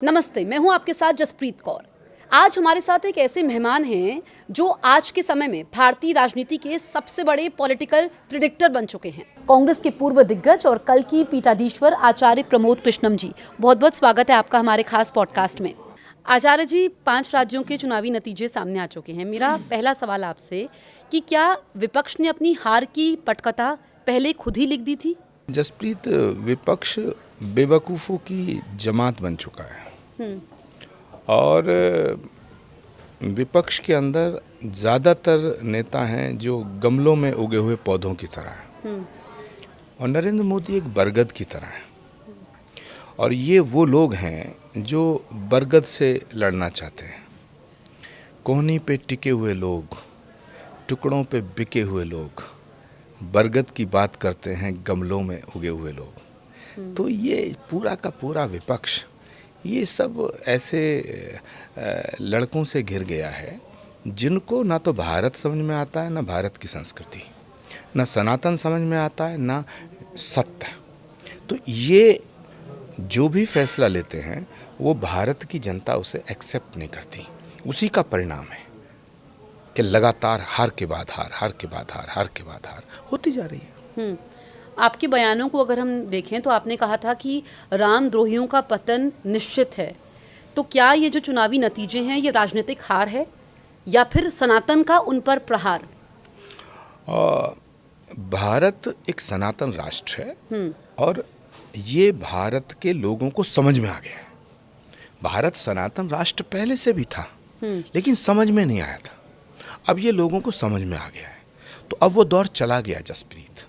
नमस्ते, मैं हूं आपके साथ जसप्रीत कौर। आज हमारे साथ एक ऐसे मेहमान हैं जो आज के समय में भारतीय राजनीति के सबसे बड़े पॉलिटिकल प्रिडिक्टर बन चुके हैं। कांग्रेस के पूर्व दिग्गज और कल की पीठाधीश्वर आचार्य प्रमोद कृष्णम जी, बहुत बहुत स्वागत है आपका हमारे खास पॉडकास्ट में। आचार्य जी, 5 राज्यों के चुनावी नतीजे सामने आ चुके हैं। मेरा पहला सवाल आपसे कि क्या विपक्ष ने अपनी हार की पटकथा पहले खुद ही लिख दी थी? जसप्रीत, विपक्ष बेवकूफ़ों की जमात बन चुका है और विपक्ष के अंदर ज़्यादातर नेता हैं जो गमलों में उगे हुए पौधों की तरह हैं और नरेंद्र मोदी एक बरगद की तरह है। और ये वो लोग हैं जो बरगद से लड़ना चाहते हैं। कोहनी पे टिके हुए लोग, टुकड़ों पे बिके हुए लोग बरगद की बात करते हैं, गमलों में उगे हुए लोग। तो ये पूरा का पूरा विपक्ष ये सब ऐसे लड़कों से घिर गया है जिनको ना तो भारत समझ में आता है, ना भारत की संस्कृति, ना सनातन समझ में आता है, ना सत्य। तो ये जो भी फैसला लेते हैं वो भारत की जनता उसे एक्सेप्ट नहीं करती। उसी का परिणाम है कि लगातार हार के बाद हार, हार के बाद हार, हार के बाद हार होती जा रही है। आपके बयानों को अगर हम देखें तो आपने कहा था कि रामद्रोहियों का पतन निश्चित है। तो क्या ये जो चुनावी नतीजे हैं ये राजनीतिक हार है या फिर सनातन का उन पर प्रहार? भारत एक सनातन राष्ट्र है और ये भारत के लोगों को समझ में आ गया है। भारत सनातन राष्ट्र पहले से भी था लेकिन समझ में नहीं आया था। अब ये लोगों को समझ में आ गया है। तो अब वो दौर चला गया जसप्रीत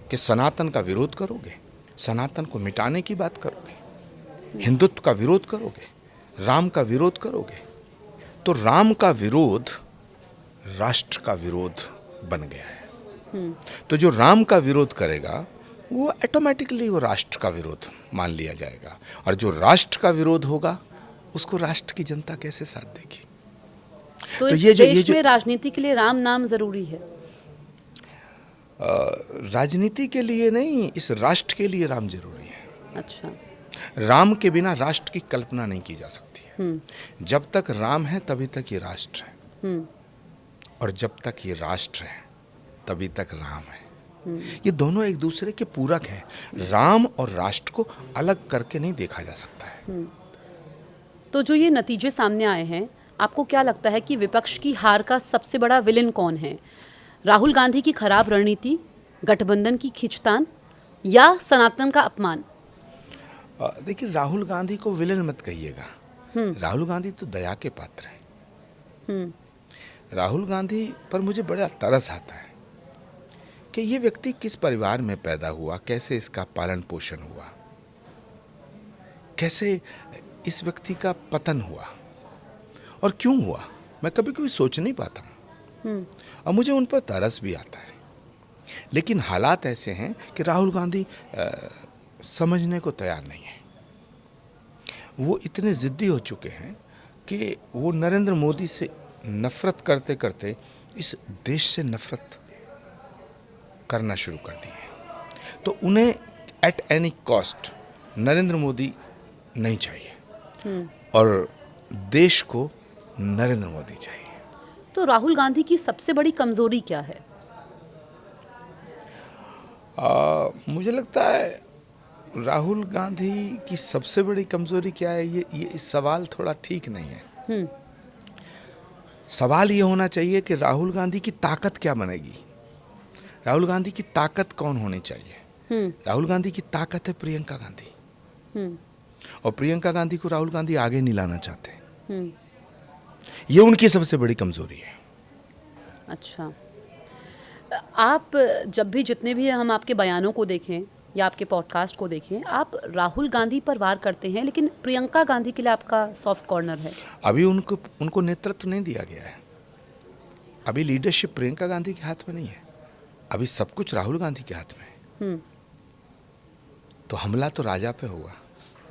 कि सनातन का विरोध करोगे, सनातन को मिटाने की बात करोगे, हिंदुत्व का विरोध करोगे, राम का विरोध करोगे, तो राम का विरोध राष्ट्र का विरोध बन गया है। तो जो राम का विरोध करेगा वो ऑटोमेटिकली वो राष्ट्र का विरोध मान लिया जाएगा और जो राष्ट्र का विरोध होगा उसको राष्ट्र की जनता कैसे साथ देगी? तो इस देश में राजनीति के लिए राम नाम जरूरी है? राजनीति के लिए नहीं, इस राष्ट्र के लिए राम जरूरी है। अच्छा। राम के बिना राष्ट्र की कल्पना नहीं की जा सकती है। जब तक राम है तभी तक ये राष्ट्र है और जब तक ये राष्ट्र है तभी तक राम है। ये दोनों एक दूसरे के पूरक हैं। राम और राष्ट्र को अलग करके नहीं देखा जा सकता है। तो जो ये नतीजे सामने आए हैं, आपको क्या लगता है कि विपक्ष की हार का सबसे बड़ा विलेन कौन है? राहुल गांधी की खराब रणनीति, गठबंधन की खींचतान या सनातन का अपमान? देखिए, राहुल गांधी को विलेन मत कहिएगा। राहुल गांधी तो दया के पात्र हैं। राहुल गांधी पर मुझे बड़ा तरस आता है कि ये व्यक्ति किस परिवार में पैदा हुआ, कैसे इसका पालन पोषण हुआ, कैसे इस व्यक्ति का पतन हुआ और क्यों हुआ, मैं कभी कभी सोच नहीं पाता हूँ और मुझे उन पर तरस भी आता है। लेकिन हालात ऐसे हैं कि राहुल गांधी समझने को तैयार नहीं है। वो इतने ज़िद्दी हो चुके हैं कि वो नरेंद्र मोदी से नफरत करते करते इस देश से नफरत करना शुरू कर दी है। तो उन्हें at any cost Narendra Modi नहीं चाहिए और देश को नरेंद्र मोदी चाहिए। तो राहुल गांधी की सबसे बड़ी कमजोरी क्या है? मुझे लगता है राहुल गांधी की सबसे बड़ी कमजोरी क्या है, ये सवाल थोड़ा ठीक नहीं है। सवाल ये होना चाहिए कि राहुल गांधी की ताकत क्या बनेगी, राहुल गांधी की ताकत कौन होनी चाहिए। राहुल गांधी की ताकत है प्रियंका गांधी और प्रियंका गांधी को राहुल गांधी आगे नहीं लाना चाहते। ये उनकी सबसे बड़ी कमजोरी है। अच्छा, आप जब भी जितने भी हम आपके बयानों को देखें या आपके पॉडकास्ट को देखें, आप राहुल गांधी पर वार करते हैं, लेकिन प्रियंका गांधी के लिए आपका सॉफ्ट कॉर्नर है। अभी उनको नेतृत्व नहीं दिया गया है। अभी लीडरशिप प्रियंका गांधी के हाथ में नहीं है, अभी सब कुछ राहुल गांधी के हाथ में है। तो हमला तो राजा पे होगा।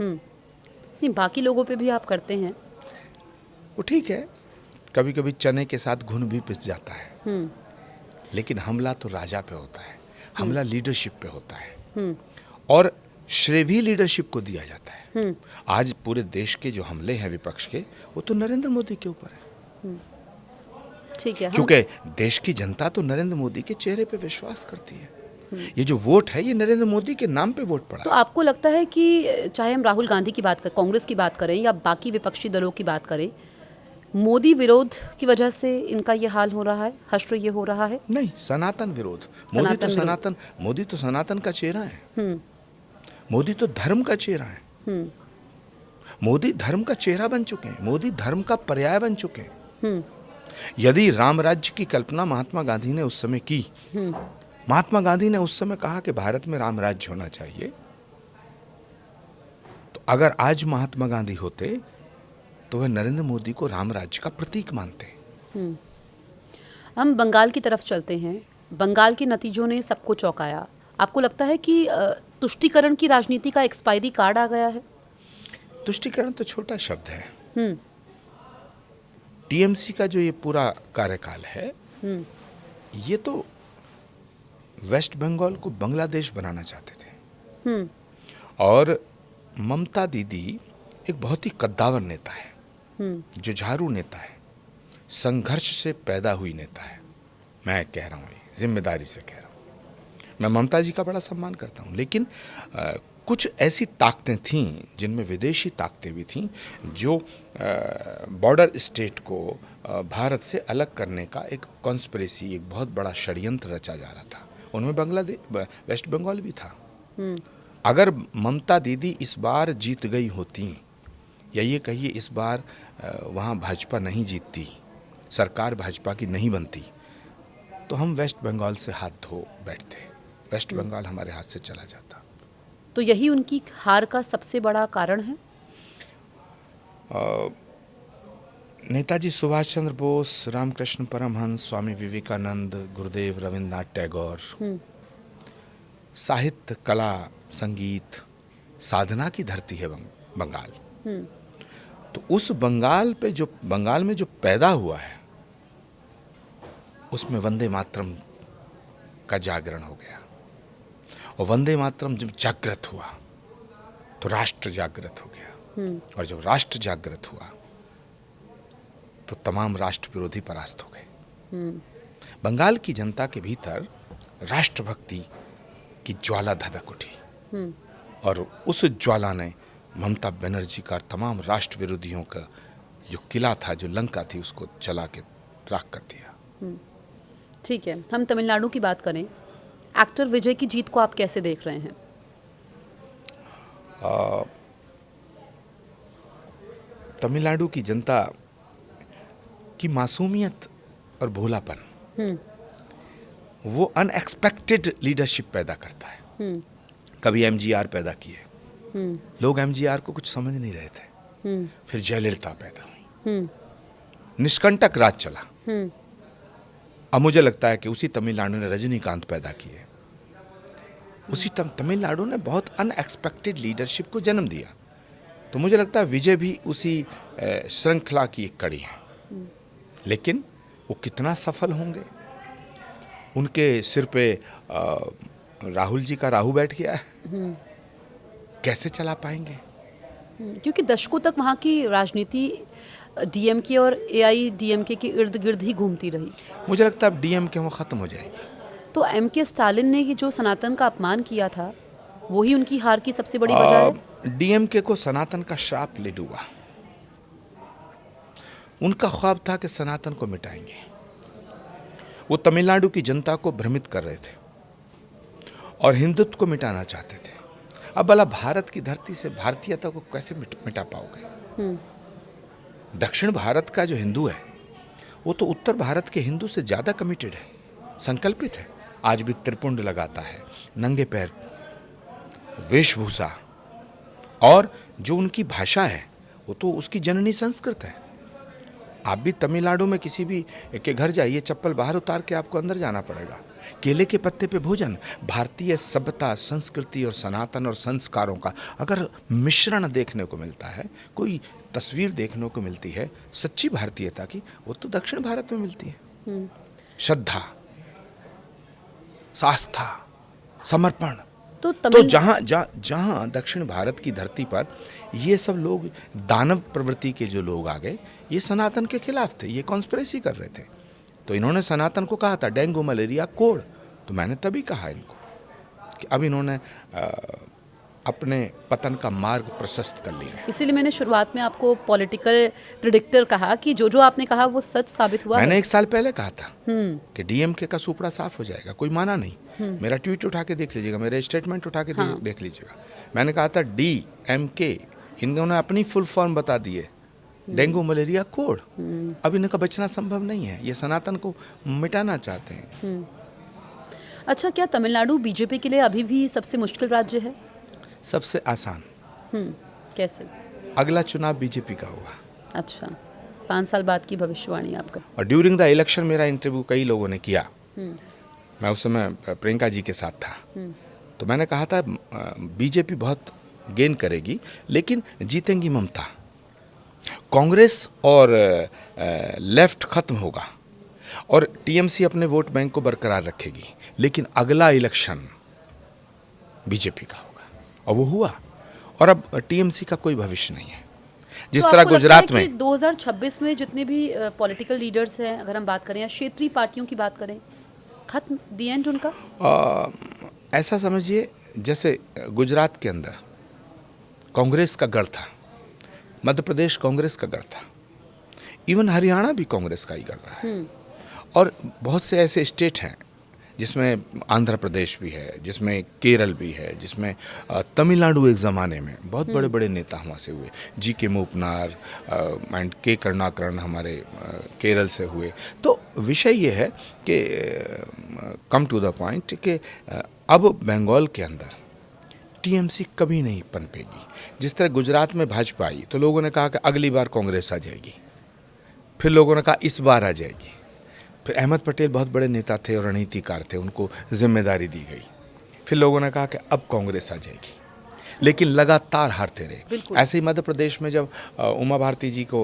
नहीं, बाकी लोगों पे भी आप करते हैं। वो ठीक है, कभी कभी चने के साथ घुन भी पिस जाता है, लेकिन हमला तो राजा पे होता है, हमला लीडरशिप पे होता है। और श्रेय भी लीडरशिप को दिया जाता है। आज पूरे देश के जो हमले हैं विपक्ष के, वो तो नरेंद्र मोदी के ऊपर है। ठीक है, क्योंकि देश की जनता तो नरेंद्र मोदी के चेहरे पे विश्वास करती है। ये जो वोट है, ये नरेंद्र मोदी के नाम पे वोट पड़ा। तो आपको लगता है कि चाहे हम राहुल गांधी की बात करें, कांग्रेस की बात करें या बाकी विपक्षी दलों की बात करें, मोदी विरोध की वजह से इनका ये हाल हो रहा है, हश्र ये हो रहा है? नहीं, सनातन विरोध। मोदी तो सनातन का चेहरा है। मोदी तो धर्म का चेहरा है। मोदी धर्म का चेहरा बन चुके हैं। मोदी धर्म का पर्याय बन चुके हैं। यदि राम राज्य की कल्पना महात्मा गांधी ने उस समय की, महात्मा गांधी ने उस समय कहा कि भारत में राम राज्य होना चाहिए, तो अगर आज महात्मा गांधी होते तो वह नरेंद्र मोदी को राम राज्य का प्रतीक मानते। हम बंगाल की तरफ चलते हैं। बंगाल के नतीजों ने सबको चौंकाया। आपको लगता है कि तुष्टीकरण की राजनीति का एक्सपायरी कार्ड आ गया है? तुष्टीकरण तो छोटा शब्द है। टीएमसी का जो ये पूरा कार्यकाल है, ये तो वेस्ट बंगाल को बांग्लादेश बनाना चाहते थे। और ममता दीदी एक बहुत ही कद्दावर नेता है, जुझारू नेता है, संघर्ष से पैदा हुई नेता है। मैं कह रहा हूँ, जिम्मेदारी से कह रहा हूँ। मैं ममता जी का बड़ा सम्मान करता हूँ, लेकिन कुछ ऐसी ताकतें थीं जिनमें विदेशी ताकतें भी थीं, जो बॉर्डर स्टेट को भारत से अलग करने का एक कॉन्स्पिरेसी, एक बहुत बड़ा षड्यंत्र रचा जा रहा था। उनमें बांग्लादेश, वेस्ट बंगाल भी था। अगर ममता दीदी इस बार जीत गई होती, या ये कहिए इस बार वहाँ भाजपा नहीं जीतती, सरकार भाजपा की नहीं बनती, तो हम वेस्ट बंगाल से हाथ धो बैठते। वेस्ट बंगाल हमारे हाथ से चला जाता। तो यही उनकी हार का सबसे बड़ा कारण है? नेताजी सुभाष चंद्र बोस, रामकृष्ण परमहंस, स्वामी विवेकानंद, गुरुदेव रविन्द्रनाथ टैगोर, साहित्य, कला, संगीत, साधना की धरती है बंगाल। तो उस बंगाल में जो पैदा हुआ है, उसमें वंदे मातरम का जागरण हो गया। और वंदे मातरम जब जागृत हुआ तो राष्ट्र जागृत हो गया। और जब राष्ट्र जागृत हुआ तो तमाम राष्ट्र विरोधी परास्त हो गए। बंगाल की जनता के भीतर राष्ट्रभक्ति की ज्वाला धधक उठी, और उस ज्वाला ने ममता बनर्जी का तमाम राष्ट्र विरोधियों का जो किला था, जो लंका थी, उसको जला के राख कर दिया। ठीक है, हम तमिलनाडु की बात करें। एक्टर विजय की जीत को आप कैसे देख रहे हैं? तमिलनाडु की जनता की मासूमियत और भोलापन, वो अनएक्सपेक्टेड लीडरशिप पैदा करता है। कभी एमजीआर पैदा किए, लोग एमजीआर को कुछ समझ नहीं रहे थे। फिर जयललिता पैदा हुई, निष्कंटक राज चला। अब मुझे लगता है कि उसी तमिलनाडु ने रजनीकांत पैदा किए। उसी तमिलनाडु ने बहुत अनएक्सपेक्टेड लीडरशिप को जन्म दिया। तो मुझे लगता है विजय भी उसी श्रृंखला की एक कड़ी है। लेकिन वो कितना सफल होंगे? उनके सिर पे राहुल जी का राहु बैठ गया है, कैसे चला पाएंगे? क्योंकि दशकों तक वहाँ की राजनीति डीएमके और एआईडीएमके के इर्द गिर्द ही घूमती रही। मुझे लगता है अब डीएमके वो खत्म हो जाएगी। तो एमके स्टालिन ने ये जो सनातन का अपमान किया था, वही उनकी हार की सबसे बड़ी वजह है। डीएमके को सनातन का श्राप ले डूबा। उनका ख्वाब था कि सनातन को मिटाएंगे। वो तमिलनाडु की जनता को भ्रमित कर रहे थे और हिंदुत्व को मिटाना चाहते थे। अब भला भारत की धरती से भारतीयता को कैसे मिटा पाओगे? दक्षिण भारत का जो हिंदू है, वो तो उत्तर भारत के हिंदू से ज्यादा कमिटेड है, संकल्पित है। आज भी त्रिपुंड लगाता है, नंगे पैर, वेशभूषा, और जो उनकी भाषा है वो तो उसकी जननी संस्कृत है। आप भी तमिलनाडु में किसी भी के घर जाइए, चप्पल बाहर उतार के आपको अंदर जाना पड़ेगा। केले के पत्ते पे भोजन, भारतीय सभ्यता, संस्कृति और सनातन और संस्कारों का अगर मिश्रण देखने को मिलता है, कोई तस्वीर देखने को मिलती है सच्ची भारतीयता की, वो तो दक्षिण भारत में मिलती है। श्रद्धा, आस्था, समर्पण, तो तो जहाँ दक्षिण भारत की धरती पर ये सब लोग दानव प्रवृत्ति के जो लोग आ गए, ये सनातन के खिलाफ थे, ये कॉन्स्पिरेसी कर रहे थे। तो इन्होंने सनातन को कहा था डेंगू मलेरिया कोड। तो मैंने तभी कहा इनको कि अब इन्होंने अपने पतन का मार्ग प्रशस्त कर लिया है। इसीलिए मैंने शुरुआत में आपको पॉलिटिकल प्रिडिक्टर कहा कि जो आपने कहा वो सच साबित हुआ मैंने है। 1 साल पहले कहा था कि डीएमके का सुपड़ा साफ हो जाएगा, कोई माना नहीं। मेरा ट्वीट उठा के देख लीजिएगा, मेरे स्टेटमेंट उठा के देख लीजिएगा। मैंने कहा था डीएमके, इन्होंने अपनी फुल फॉर्म बता दी है, डेंगू मलेरिया कोड। अब इनका बचना संभव नहीं है, ये सनातन को मिटाना चाहते हैं। अच्छा, क्या तमिलनाडु बीजेपी के लिए अभी भी सबसे मुश्किल राज्य है? सबसे आसान। कैसे? अगला चुनाव बीजेपी का होगा। अच्छा, 5 साल बाद की भविष्यवाणी आपका। और ड्यूरिंग द इलेक्शन मेरा इंटरव्यू कई लोगों ने किया। मैं उस समय प्रियंका जी के साथ था। तो मैंने कहा था बीजेपी बहुत गेन करेगी, लेकिन जीतेंगी ममता। कांग्रेस और लेफ्ट खत्म होगा और टीएमसी अपने वोट बैंक को बरकरार रखेगी, लेकिन अगला इलेक्शन बीजेपी का होगा। और वो हुआ, और अब टीएमसी का कोई भविष्य नहीं है। जिस तो तरह आपको गुजरात लगता है कि में 2026 में जितने भी पॉलिटिकल लीडर्स हैं, अगर हम बात करें या क्षेत्रीय पार्टियों की बात करें, खत्म, दी एंड उनका? ऐसा समझिए जैसे गुजरात के अंदर कांग्रेस का गढ़ था, मध्य प्रदेश कांग्रेस का गढ़ था, इवन हरियाणा भी कांग्रेस का ही गढ़ रहा है। और बहुत से ऐसे स्टेट हैं जिसमें आंध्र प्रदेश भी है, जिसमें केरल भी है, जिसमें तमिलनाडु एक ज़माने में बहुत बड़े बड़े नेता वहाँ से हुए, जी के मूपनार एंड के करुणाकरण हमारे केरल से हुए। तो विषय ये है कि कम टू द पॉइंट कि अब बंगाल के अंदर टीएमसी कभी नहीं पनपेगी। जिस तरह गुजरात में भाजपा आई तो लोगों ने कहा कि अगली बार कांग्रेस आ जाएगी, फिर लोगों ने कहा इस बार आ जाएगी। फिर अहमद पटेल बहुत बड़े नेता थे और रणनीतिकार थे, उनको जिम्मेदारी दी गई। फिर लोगों ने कहा कि अब कांग्रेस आ जाएगी, लेकिन लगातार हारते रहे। ऐसे ही मध्य प्रदेश में जब उमा भारती जी को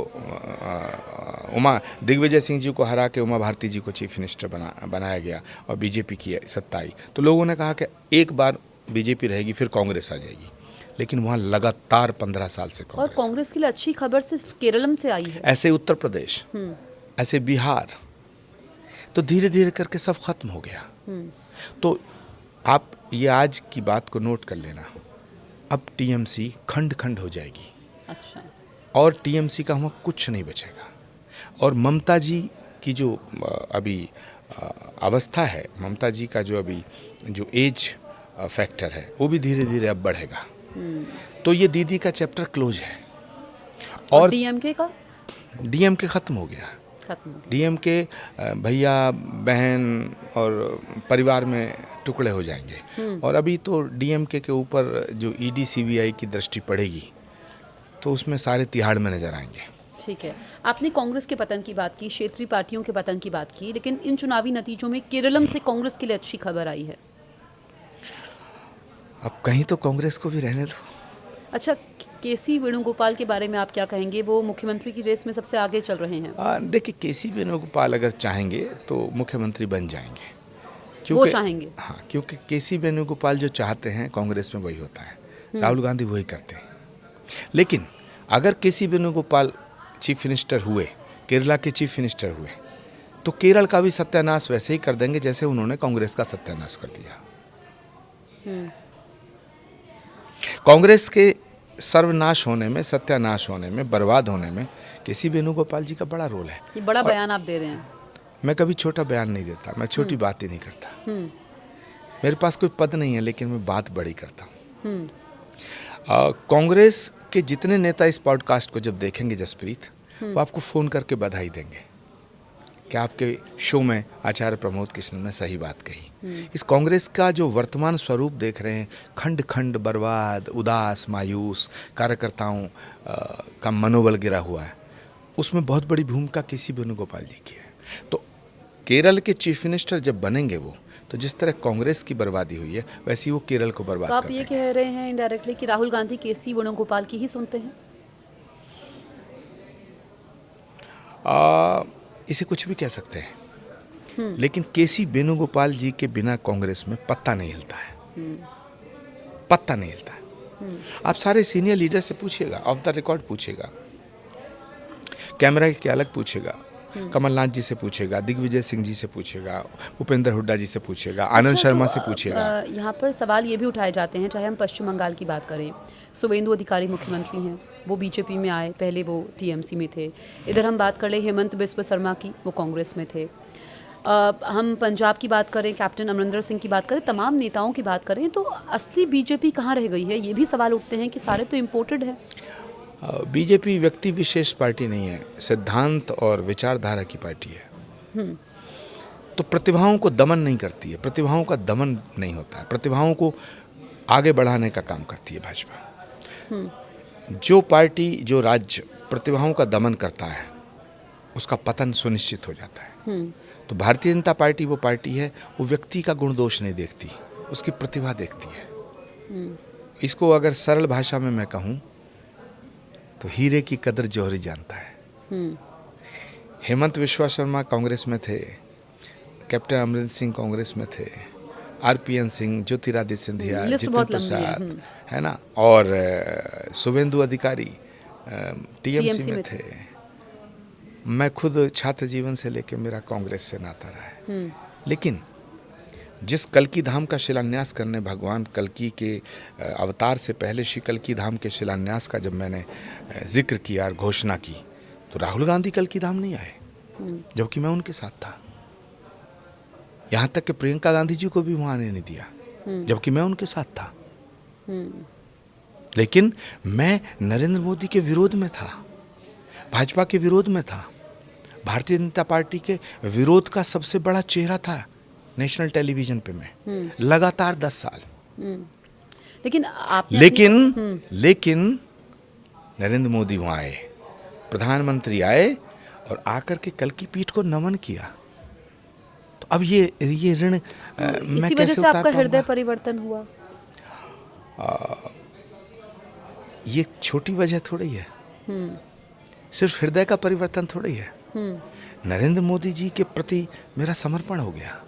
दिग्विजय सिंह जी को हरा के उमा भारती जी को चीफ मिनिस्टर बनाया गया और बीजेपी की सत्ता आई, तो लोगों ने कहा कि एक बार बीजेपी रहेगी फिर कांग्रेस आ जाएगी, लेकिन वहाँ लगातार 15 साल से और कांग्रेस के लिए अच्छी खबर सिर्फ केरलम से आई है। ऐसे उत्तर प्रदेश, ऐसे बिहार, तो धीरे धीरे करके सब खत्म हो गया। तो आप ये आज की बात को नोट कर लेना, अब टीएमसी खंड खंड हो जाएगी। अच्छा। और टीएमसी का वहाँ कुछ नहीं बचेगा। और ममता जी की जो अभी अवस्था है, ममता जी का जो अभी जो एज फैक्टर है वो भी धीरे धीरे अब बढ़ेगा। तो ये दीदी का चैप्टर क्लोज है। और डीएमके खत्म हो गया। डीएमके भैया बहन और परिवार में टुकड़े हो जाएंगे। और अभी तो डीएमके के ऊपर जो ईडी सीबीआई की दृष्टि पड़ेगी तो उसमें सारे तिहाड़ में नजर आएंगे। ठीक है, आपने कांग्रेस के पतन की बात की, क्षेत्रीय पार्टियों के पतन की बात की, लेकिन इन चुनावी नतीजों में केरलम से कांग्रेस के लिए अच्छी खबर आई है। अब कहीं तो कांग्रेस को भी रहने दो। अच्छा, केसी वेणुगोपाल के बारे में आप क्या कहेंगे? वो मुख्यमंत्री की रेस में सबसे आगे चल रहे हैं। देखिए, केसी वेणुगोपाल अगर चाहेंगे तो मुख्यमंत्री बन जाएंगे, क्योंकि वो चाहेंगे। हाँ, क्योंकि केसी वेणुगोपाल जो चाहते हैं कांग्रेस में वही होता है, राहुल गांधी वही करते हैं। लेकिन अगर केसी वेणुगोपाल चीफ मिनिस्टर हुए, केरला के चीफ मिनिस्टर हुए, तो केरल का भी सत्यानाश वैसे ही कर देंगे जैसे उन्होंने कांग्रेस का सत्यानाश कर दिया। कांग्रेस के सर्वनाश होने में, सत्यानाश होने में, बर्बाद होने में केसी वेणुगोपाल जी का बड़ा रोल है। ये बड़ा बयान आप दे रहे हैं। मैं कभी छोटा बयान नहीं देता, मैं छोटी बात ही नहीं करता। मेरे पास कोई पद नहीं है, लेकिन मैं बात बड़ी करता हूँ। कांग्रेस के जितने नेता इस पॉडकास्ट को जब देखेंगे जसप्रीत, वो आपको फ़ोन करके बधाई देंगे कि आपके शो में आचार्य प्रमोद कृष्ण ने सही बात कही। इस कांग्रेस का जो वर्तमान स्वरूप देख रहे हैं, खंड खंड बर्बाद, उदास, मायूस, कार्यकर्ताओं का मनोबल गिरा हुआ है, उसमें बहुत बड़ी भूमिका केसी वेणुगोपाल जी की है। तो केरल के चीफ मिनिस्टर जब बनेंगे वो, तो जिस तरह कांग्रेस की बर्बादी हुई है वैसे वो केरल को बर्बाद कर देंगे। तो आप ये कह रहे हैं इनडायरेक्टली कि राहुल गांधी केसी वेणुगोपाल की ही सुनते हैं? इसे कुछ भी कह सकते हैं, लेकिन केसी वेणुगोपाल जी के बिना कांग्रेस में पत्ता नहीं हिलता है। पत्ता नहीं हिलता। आप सारे सीनियर लीडर से पूछिएगा, ऑफ द रिकॉर्ड पूछिएगा, कैमरा के अलग पूछेगा, कमलनाथ जी से पूछेगा, दिग्विजय सिंह जी से पूछेगा, भूपेंद्र हुड्डा जी से पूछेगा, आनंद शर्मा से पूछेगा। यहाँ पर सवाल ये भी उठाए जाते हैं, चाहे हम पश्चिम बंगाल की बात करें, शुवेंदु अधिकारी मुख्यमंत्री हैं, वो बीजेपी में आए, पहले वो टीएमसी में थे। इधर हम बात कर ले हेमंत बिस्व शर्मा की, वो कांग्रेस में थे। हम पंजाब की बात करें, कैप्टन अमरिंदर सिंह की बात करें, तमाम नेताओं की बात करें, तो असली बीजेपी कहाँ रह गई है? ये भी सवाल उठते हैं कि सारे तो इम्पोर्टेड है। बीजेपी व्यक्ति विशेष पार्टी नहीं है, सिद्धांत और विचारधारा की पार्टी है। तो प्रतिभाओं को दमन नहीं करती है, प्रतिभाओं का दमन नहीं होता है, प्रतिभाओं को आगे बढ़ाने का काम करती है भाजपा। जो पार्टी, जो राज्य प्रतिभाओं का दमन करता है, उसका पतन सुनिश्चित हो जाता है। तो भारतीय जनता पार्टी वो पार्टी है, वो व्यक्ति का गुण दोष नहीं देखती, उसकी प्रतिभा देखती है। इसको अगर सरल भाषा में मैं कहूँ तो हीरे की कदर जौहरी जानता है। हेमंत बिस्वा शर्मा कांग्रेस में थे, कैप्टन अमरिंदर सिंह कांग्रेस में थे, आरपीएन सिंह, ज्योतिरादित्य सिंधिया, जितिन प्रसाद, है ना, और शुवेंदु अधिकारी टीएमसी में थे। मैं खुद छात्र जीवन से लेकर मेरा कांग्रेस से नाता रहा है। लेकिन जिस कल्की धाम का शिलान्यास करने भगवान कल्की के अवतार से पहले श्री कल्की धाम के शिलान्यास का जब मैंने जिक्र किया और घोषणा की, तो राहुल गांधी कल्की धाम नहीं आए, जबकि मैं उनके साथ था। यहाँ तक कि प्रियंका गांधी जी को भी वहाँ आने नहीं दिया, जबकि मैं उनके साथ था। लेकिन मैं नरेंद्र मोदी के विरोध में था, भाजपा के विरोध में था, भारतीय जनता पार्टी के विरोध का सबसे बड़ा चेहरा था नेशनल टेलीविजन पे मैं लगातार 10 साल। लेकिन नरेंद्र मोदी वहां आए, प्रधानमंत्री आए और आकर के कल की पीठ को नमन किया। तो अब ये ऋण मैं इसी वजह से आपका हृदय परिवर्तन हुआ? ये छोटी वजह थोड़ी है, सिर्फ हृदय का परिवर्तन थोड़ी है। नरेंद्र मोदी जी के प्रति मेरा समर्पण हो गया।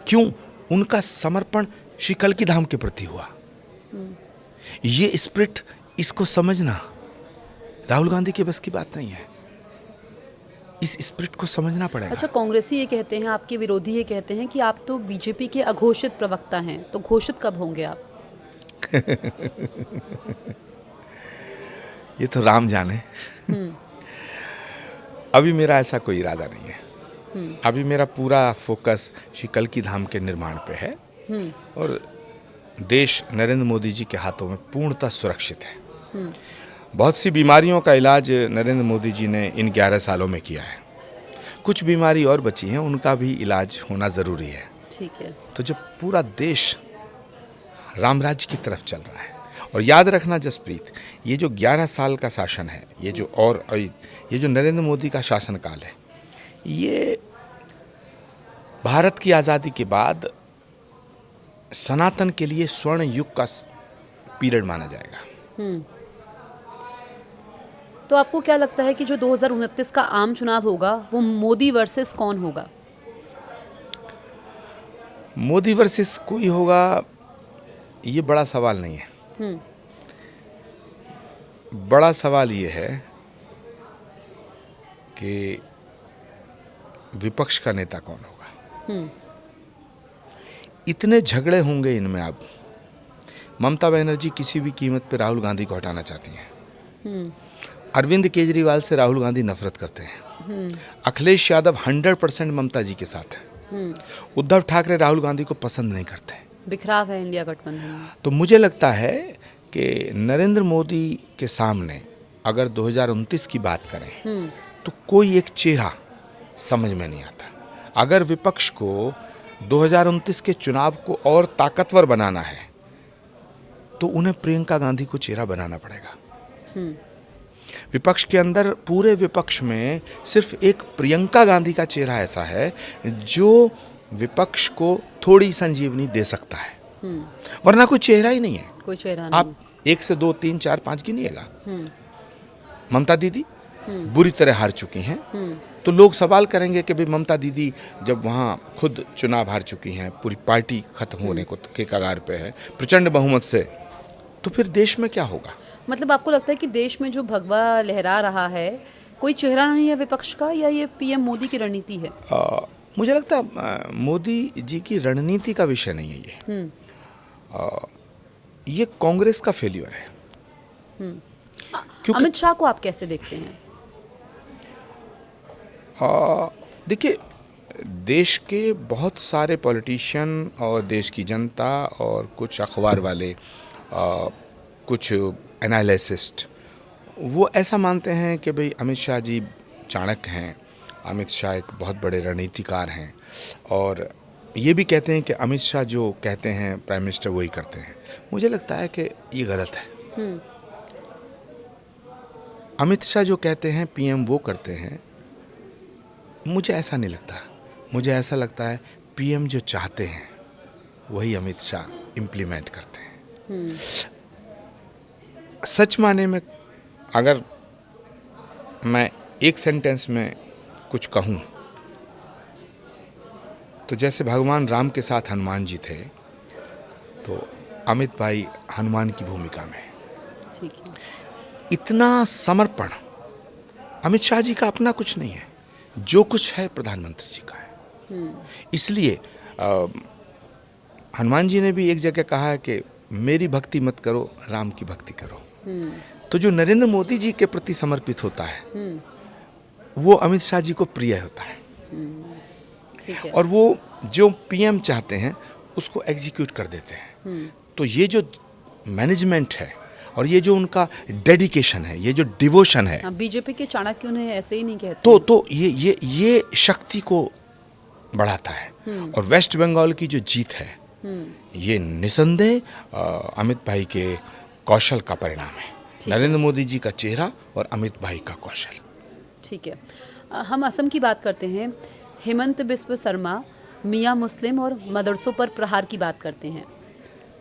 क्यों? उनका समर्पण श्री कल्की धाम के प्रति हुआ। ये स्पिरिट, इसको समझना राहुल गांधी के बस की बात नहीं है, इस स्पिरिट को समझना पड़ेगा। अच्छा, कांग्रेसी ये कहते हैं, आपके विरोधी ये कहते हैं कि आप तो बीजेपी के अघोषित प्रवक्ता हैं, तो घोषित कब होंगे आप? ये तो राम जाने। अभी मेरा ऐसा कोई इरादा नहीं है। अभी मेरा पूरा फोकस श्री कल्की धाम के निर्माण पे है और देश नरेंद्र मोदी जी के हाथों में पूर्णतः सुरक्षित है। बहुत सी बीमारियों का इलाज नरेंद्र मोदी जी ने इन 11 सालों में किया है। कुछ बीमारी और बची हैं, उनका भी इलाज होना ज़रूरी है। ठीक है। तो जब पूरा देश राम राज्य की तरफ चल रहा है, और याद रखना जसप्रीत, ये जो 11 साल का शासन है, ये जो नरेंद्र मोदी का शासनकाल है, ये भारत की आज़ादी के बाद सनातन के लिए स्वर्ण युग का पीरियड माना जाएगा। तो आपको क्या लगता है कि जो 2029 का आम चुनाव होगा वो मोदी वर्सेस कौन होगा? मोदी वर्सेस कोई होगा, ये बड़ा सवाल नहीं है। बड़ा सवाल ये है कि विपक्ष का नेता कौन होगा। इतने झगड़े होंगे इनमें। अब ममता बनर्जी किसी भी कीमत पे राहुल गांधी को हटाना चाहती हैं। अरविंद केजरीवाल से राहुल गांधी नफरत करते हैं। अखिलेश यादव 100% ममता जी के साथ है। उद्धव ठाकरे राहुल गांधी को पसंद नहीं करते। बिखराव है इंडिया गठबंधन। तो मुझे लगता है कि नरेंद्र मोदी के सामने अगर 2029 की बात करें तो कोई एक चेहरा समझ में नहीं आता। अगर विपक्ष को 2029 के चुनाव को और ताकतवर बनाना है तो उन्हें प्रियंका गांधी को चेहरा बनाना पड़ेगा। विपक्ष के अंदर, पूरे विपक्ष में सिर्फ एक प्रियंका गांधी का चेहरा ऐसा है जो विपक्ष को थोड़ी संजीवनी दे सकता है, वरना कोई चेहरा ही नहीं है। कोई चेहरा नहीं। आप 1 से 2, 3, 4, 5 गिनिएगा। ममता दीदी बुरी तरह हार चुकी हैं, तो लोग सवाल करेंगे कि भाई ममता दीदी जब वहाँ खुद चुनाव हार चुकी हैं, पूरी पार्टी खत्म होने को के कगार पे है, प्रचंड बहुमत से तो फिर देश में क्या होगा? मतलब आपको लगता है कि देश में जो भगवा लहरा रहा है, कोई चेहरा नहीं है विपक्ष का, या ये पीएम मोदी की रणनीति है? मुझे लगता है मोदी जी की रणनीति का विषय नहीं है ये। ये कांग्रेस का फेल्यूर है। अमित शाह को आप कैसे देखते हैं? देखिए, देश के बहुत सारे पॉलिटिशियन और देश की जनता और कुछ अखबार वाले, कुछ एनालिसिस्ट, वो ऐसा मानते हैं कि भाई अमित शाह जी चाणक्य हैं, अमित शाह एक बहुत बड़े रणनीतिकार हैं, और ये भी कहते हैं कि अमित शाह जो कहते हैं प्राइम मिनिस्टर वही करते हैं। मुझे लगता है कि ये गलत है। अमित शाह जो कहते हैं पीएम वो करते हैं, मुझे ऐसा नहीं लगता। मुझे ऐसा लगता है पीएम जो चाहते हैं वही अमित शाह इम्प्लीमेंट करते हैं। सच माने में अगर मैं एक सेंटेंस में कुछ कहूँ तो जैसे भगवान राम के साथ हनुमान जी थे, तो अमित भाई हनुमान की भूमिका में। ठीक है। इतना समर्पण अमित शाह जी का अपना कुछ नहीं है, जो कुछ है प्रधानमंत्री जी का है। इसलिए हनुमान जी ने भी एक जगह कहा है कि मेरी भक्ति मत करो, राम की भक्ति करो। तो जो नरेंद्र मोदी जी के प्रति समर्पित होता है वो अमित शाह जी को प्रिय होता है। ठीक है। और वो जो पीएम चाहते हैं उसको एग्जीक्यूट कर देते हैं। तो ये जो मैनेजमेंट है और ये जो उनका डेडिकेशन है, ये जो डिवोशन है, बीजेपी के चाणक्य उन्हें ऐसे ही नहीं कहते। तो ये शक्ति को बढ़ाता है। और वेस्ट बंगाल की जो जीत है ये निसंदेह अमित भाई के कौशल का परिणाम है। नरेंद्र मोदी जी का चेहरा और अमित भाई का कौशल। ठीक है। हम असम की बात करते हैं। हेमंत बिस्व शर्मा मियाँ मुस्लिम और मदरसों पर प्रहार की बात करते हैं।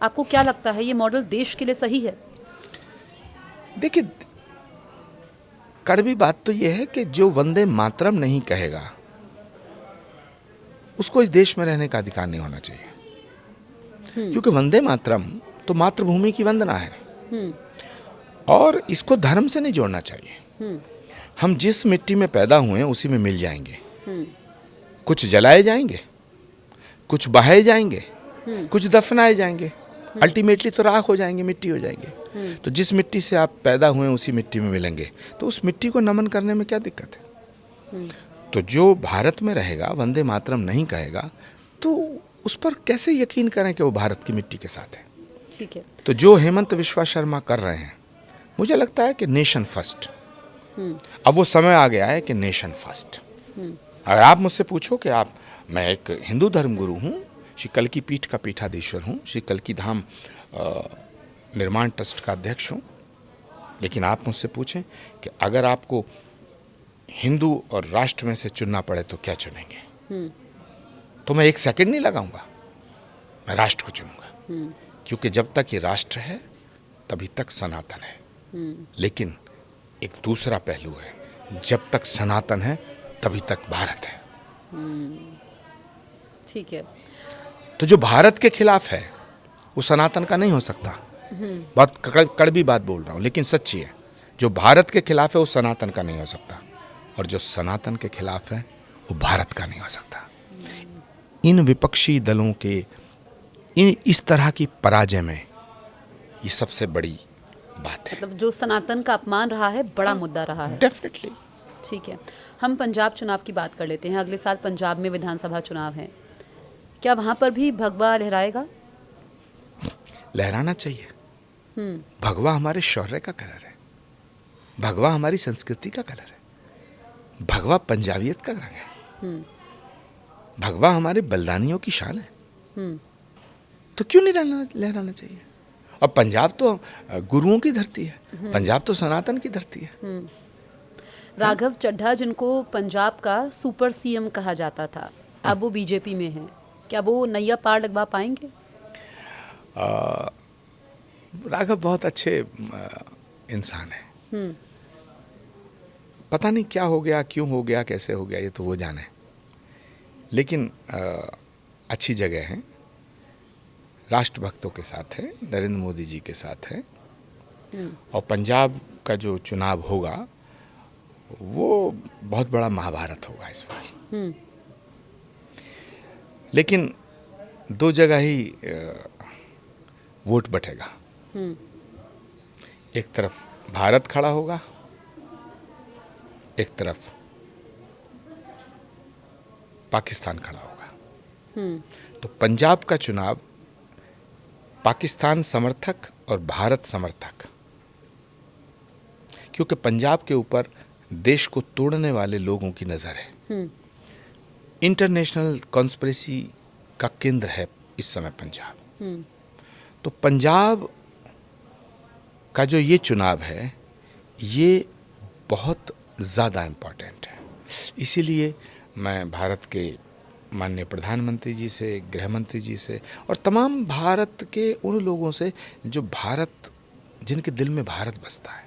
आपको क्या लगता है ये मॉडल देश के लिए सही है? देखिए, कड़वी बात तो यह है कि जो वंदे मातरम नहीं कहेगा उसको इस देश में रहने का अधिकार नहीं होना चाहिए। क्योंकि वंदे मातरम तो मातृभूमि की वंदना है और इसको धर्म से नहीं जोड़ना चाहिए। हम जिस मिट्टी में पैदा हुए हैं उसी में मिल जाएंगे। कुछ जलाए जाएंगे, कुछ बहाए जाएंगे, कुछ दफनाए जाएंगे, अल्टीमेटली तो राख हो जाएंगे, मिट्टी हो जाएंगे। तो जिस मिट्टी से आप पैदा हुए उसी मिट्टी में मिलेंगे, तो उस मिट्टी को नमन करने में क्या दिक्कत है? तो जो भारत में रहेगा, वंदे मातरम नहीं कहेगा, तो उस पर कैसे यकीन करें कि वो भारत की मिट्टी के साथ है? ठीक है। तो जो हेमंत बिस्वा शर्मा कर रहे हैं, मुझे लगता है कि नेशन फर्स्ट। अब वो समय आ गया है कि नेशन फर्स्ट। अगर आप मुझसे पूछो कि मैं एक हिंदू धर्मगुरु हूँ, श्री कल्की पीठ का पीठाधीश्वर हूँ, श्री कल्की धाम निर्माण ट्रस्ट का अध्यक्ष हूँ, लेकिन आप मुझसे पूछें कि अगर आपको हिंदू और राष्ट्र में से चुनना पड़े तो क्या चुनेंगे, तो मैं एक सेकंड नहीं लगाऊंगा, मैं राष्ट्र को चुनूंगा। क्योंकि जब तक ये राष्ट्र है तभी तक सनातन है। लेकिन एक दूसरा पहलू है, जब तक सनातन है तभी तक भारत है। ठीक है। तो जो भारत के खिलाफ है वो सनातन का नहीं हो सकता। बहुत कड़वी बात बोल रहा हूँ, लेकिन सच्ची है। जो भारत के खिलाफ है वो सनातन का नहीं हो सकता, और जो सनातन के खिलाफ है वो भारत का नहीं हो सकता। इन विपक्षी दलों के इस तरह की पराजय में ये सबसे बड़ी बात है। मतलब जो सनातन का अपमान रहा है, बड़ा मुद्दा रहा है। डेफिनेटली। ठीक है। हम पंजाब चुनाव की बात कर लेते हैं। अगले साल पंजाब में विधानसभा चुनाव है, क्या वहां पर भी भगवा लहराएगा? लहराना चाहिए। भगवा हमारे शौर्य का कलर है, भगवा हमारी संस्कृति का कलर है, भगवा पंजाबियत का रंग है, भगवा हमारे बलिदानियों की शान है। तो क्यों नहीं लहराना चाहिए? और पंजाब तो गुरुओं की धरती है, पंजाब तो सनातन की धरती है। राघव चड्ढा, जिनको पंजाब का सुपर सीएम कहा जाता था, अब वो बीजेपी में है, क्या वो नैया पार लगवा पाएंगे? राघव बहुत अच्छे इंसान है। पता नहीं क्या हो गया, क्यों हो गया, कैसे हो गया, ये तो वो जाने। लेकिन अच्छी जगह है। राष्ट्रभक्तों के साथ है, नरेंद्र मोदी जी के साथ है। और पंजाब का जो चुनाव होगा वो बहुत बड़ा महाभारत होगा इस बार। लेकिन दो जगह ही वोट बटेगा। एक तरफ भारत खड़ा होगा, एक तरफ पाकिस्तान खड़ा होगा। तो पंजाब का चुनाव पाकिस्तान समर्थक और भारत समर्थक, क्योंकि पंजाब के ऊपर देश को तोड़ने वाले लोगों की नजर है। इंटरनेशनल कॉन्स्पिरेसी का केंद्र है इस समय पंजाब। तो पंजाब का जो ये चुनाव है ये बहुत ज़्यादा इम्पोर्टेंट है। इसीलिए मैं भारत के माननीय प्रधानमंत्री जी से, गृह मंत्री जी से और तमाम भारत के उन लोगों से जो भारत, जिनके दिल में भारत बसता है,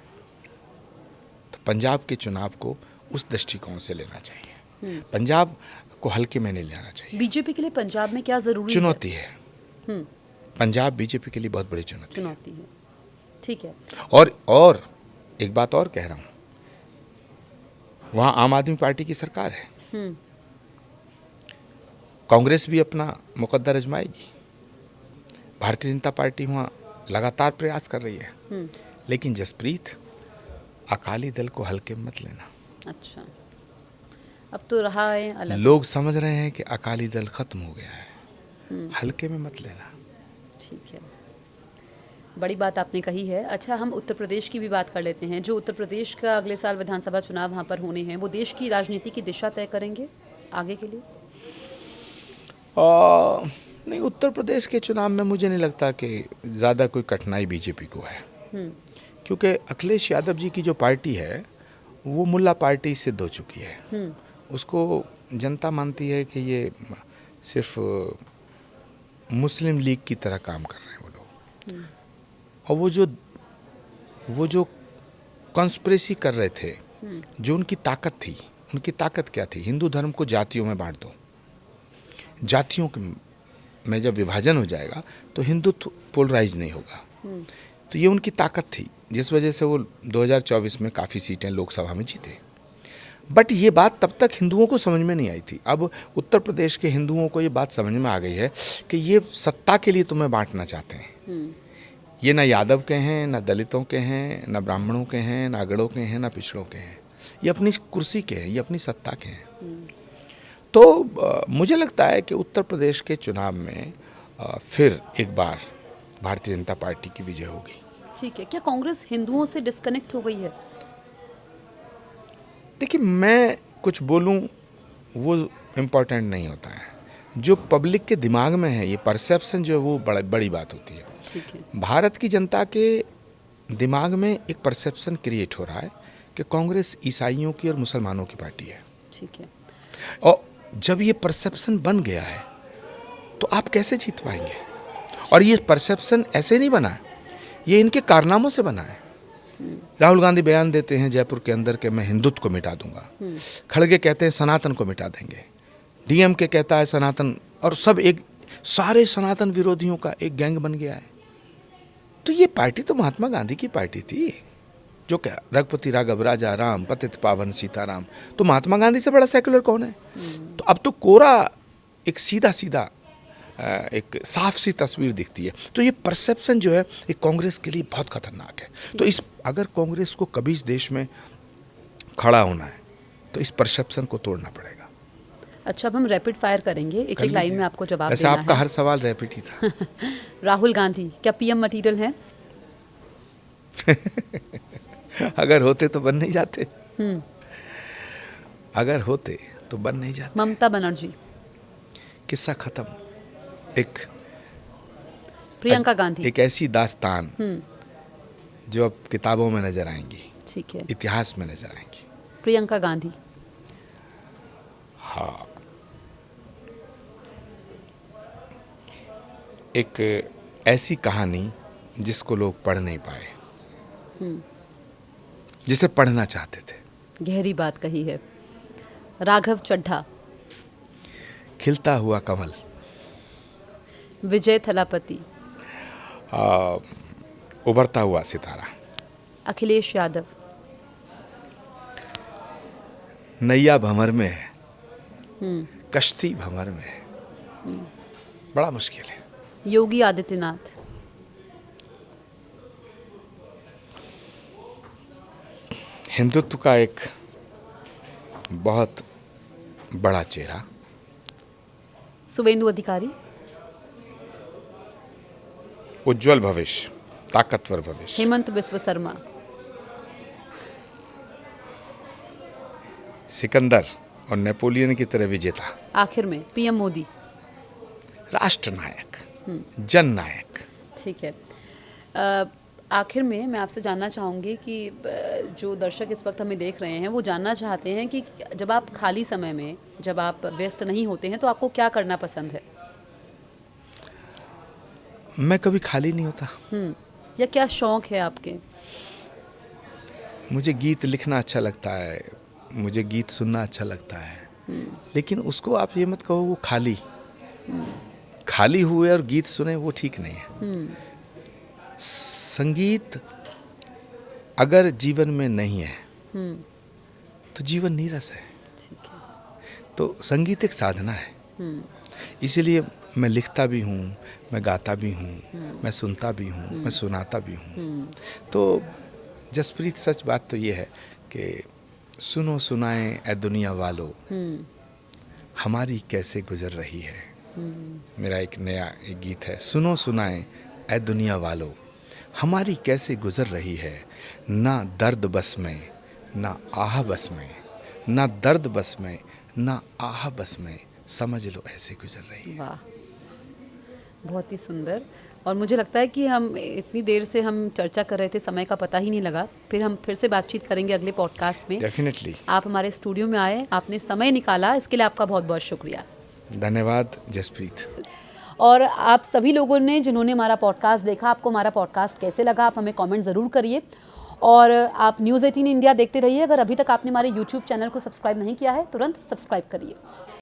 तो पंजाब के चुनाव को उस दृष्टिकोण से लेना चाहिए। पंजाब को हल्के में नहीं लेना चाहिए। बीजेपी के लिए पंजाब में क्या जरूरी चुनौती है। पंजाब बीजेपी के लिए बहुत बड़ी चुनौती है। ठीक है। और एक बात और कह रहा हूं, वहां आम आदमी पार्टी की सरकार है। कांग्रेस भी अपना मुकद्दर आजमाएगी। भारतीय जनता पार्टी वहां लगातार प्रयास कर रही है। लेकिन जसप्रीत, अकाली दल को हल्के में मत लेना। अच्छा, अब तो रहा है अलग। लोग समझ रहे हैं कि अकाली दल खत्म हो गया है, हल्के में मत लेना। ठीक है, बड़ी बात आपने कही है। अच्छा, हम उत्तर प्रदेश की भी बात कर लेते हैं। जो उत्तर प्रदेश का अगले साल विधानसभा चुनाव वहाँ पर होने हैं, वो देश की राजनीति की दिशा तय करेंगे आगे के लिए? नहीं, उत्तर प्रदेश के चुनाव में मुझे नहीं लगता कि ज़्यादा कोई कठिनाई बीजेपी को है। क्योंकि अखिलेश यादव जी की जो पार्टी है वो मुल्ला पार्टी सिद्ध हो चुकी है। उसको जनता मानती है कि ये सिर्फ मुस्लिम लीग की तरह काम कर रहे हैं वो लोग। और वो जो कॉन्स्पिरेसी कर रहे थे, जो उनकी ताकत थी, उनकी ताकत क्या थी? हिंदू धर्म को जातियों में बांट दो। जातियों में जब विभाजन हो जाएगा तो हिंदुत्व पोलराइज नहीं होगा। तो ये उनकी ताकत थी, जिस वजह से वो 2024 में काफ़ी सीटें लोकसभा में जीते। बट ये बात तब तक हिंदुओं को समझ में नहीं आई थी। अब उत्तर प्रदेश के हिंदुओं को ये बात समझ में आ गई है कि ये सत्ता के लिए तुम्हें बांटना चाहते हैं। ये ना यादव के हैं, ना दलितों के हैं, ना ब्राह्मणों के हैं, ना अगड़ों के हैं, ना पिछड़ों के हैं। ये अपनी कुर्सी के हैं, ये अपनी सत्ता के हैं। तो मुझे लगता है कि उत्तर प्रदेश के चुनाव में फिर एक बार भारतीय जनता पार्टी की विजय होगी। ठीक है। क्या कांग्रेस हिंदुओं से डिस्कनेक्ट हो गई है? देखिए, मैं कुछ बोलूं वो इम्पोर्टेंट नहीं होता है। जो पब्लिक के दिमाग में है, ये परसेप्शन जो है वो बड़ी बात होती है। ठीक है। भारत की जनता के दिमाग में एक परसेप्शन क्रिएट हो रहा है कि कांग्रेस ईसाइयों की और मुसलमानों की पार्टी है। ठीक है। और जब ये परसेप्शन बन गया है तो आप कैसे जीत पाएंगे? और ये परसेप्शन ऐसे नहीं बना है, ये इनके कारनामों से बना है। राहुल गांधी बयान देते हैं जयपुर के अंदर कि मैं हिंदुत्व को मिटा दूंगा। खड़गे कहते हैं सनातन को मिटा देंगे। डीएमके कहता है सनातन, और सब एक सारे सनातन विरोधियों का एक गैंग बन गया है। तो ये पार्टी तो महात्मा गांधी की पार्टी थी। जो क्या रघुपति राघव राजा राम पतित पावन सीताराम, तो महात्मा गांधी से बड़ा सेकुलर कौन है? तो अब तो कोरा एक सीधा सीधा एक साफ सी तस्वीर दिखती है। तो ये परसेप्शन जो है ये कांग्रेस के लिए बहुत खतरनाक है। तो अगर कांग्रेस को कभी इस देश में खड़ा होना है तो इस परसेप्शन को तोड़ना पड़ेगा। अच्छा, अब हम रैपिड फायर करेंगे, एक एक लाइन में आपको जवाब ऐसे देना आपका है। हर सवाल रैपिड ही था। राहुल गांधी क्या पीएम मटेरियल हैं? अगर होते तो बन नहीं जाते। अगर होते तो बन नहीं जाते। ममता बनर्जी? किस्सा खत्म। एक प्रियंका गांधी? एक ऐसी दास्तान जो अब किताबों में नजर आएंगी। ठीक है। इतिहास में नजर आएंगी। प्रियंका गांधी? हाँ, एक ऐसी कहानी जिसको लोग पढ़ नहीं पाए, जिसे पढ़ना चाहते थे। गहरी बात कही है। राघव चड्ढा? खिलता हुआ कमल। विजय थलापति? उभरता हुआ सितारा। अखिलेश यादव। नैया भंवर में है, कश्ती भंवर में है, बड़ा मुश्किल है। योगी आदित्यनाथ। हिंदुत्व का एक बहुत बड़ा चेहरा। शुभेंदु अधिकारी। उज्जवल भविष्य, ताकतवर भविष्य। हेमंत बिस्व शर्मा। सिकंदर और नेपोलियन की तरह विजेता। आखिर में पीएम मोदी। राष्ट्रनायक, जननायक। ठीक है। आखिर में मैं आपसे जानना चाहूँगी कि जो दर्शक इस वक्त हमें देख रहे हैं वो जानना चाहते हैं कि जब आप खाली समय में, जब आप व्यस्त नहीं होते हैं, तो आपको क्या करना पसंद है? मैं कभी खाली नहीं होता। या क्या शौक है आपके? मुझे गीत लिखना अच्छा लगता है, मुझे गीत सुनना अच्छा लगता है, लेकिन उसको आप ये मत कहो वो खाली हुए और गीत सुने, वो ठीक नहीं है। संगीत अगर जीवन में नहीं है तो जीवन नीरस है। तो संगीत एक साधना है। इसीलिए मैं लिखता भी हूँ, मैं गाता भी हूँ, मैं सुनता भी हूँ, मैं सुनाता भी हूँ। तो जसप्रीत, सच बात तो ये है कि सुनो सुनाएं ए दुनिया वालों, हमारी कैसे गुजर रही है। मेरा एक नया एक गीत है, सुनो सुनाएं ए दुनिया वालों, हमारी कैसे गुजर रही है। ना दर्द बस में, ना आह बस में, ना दर्द बस में, ना आह बस में, समझ लो ऐसे गुजर रही है। वाह, बहुत ही सुंदर। और मुझे लगता है कि हम इतनी देर से हम चर्चा कर रहे थे, समय का पता ही नहीं लगा। फिर हम फिर से बातचीत करेंगे अगले पॉडकास्ट में। डेफिनेटली। आप हमारे स्टूडियो में आए, आपने समय निकाला, इसके लिए आपका बहुत बहुत शुक्रिया। धन्यवाद जसप्रीत। और आप सभी लोगों ने जिन्होंने हमारा पॉडकास्ट देखा, आपको हमारा पॉडकास्ट कैसे लगा, आप हमें कमेंट ज़रूर करिए। और आप न्यूज़ 18 इंडिया देखते रहिए। अगर अभी तक आपने हमारे यूट्यूब चैनल को सब्सक्राइब नहीं किया है, तुरंत सब्सक्राइब करिए।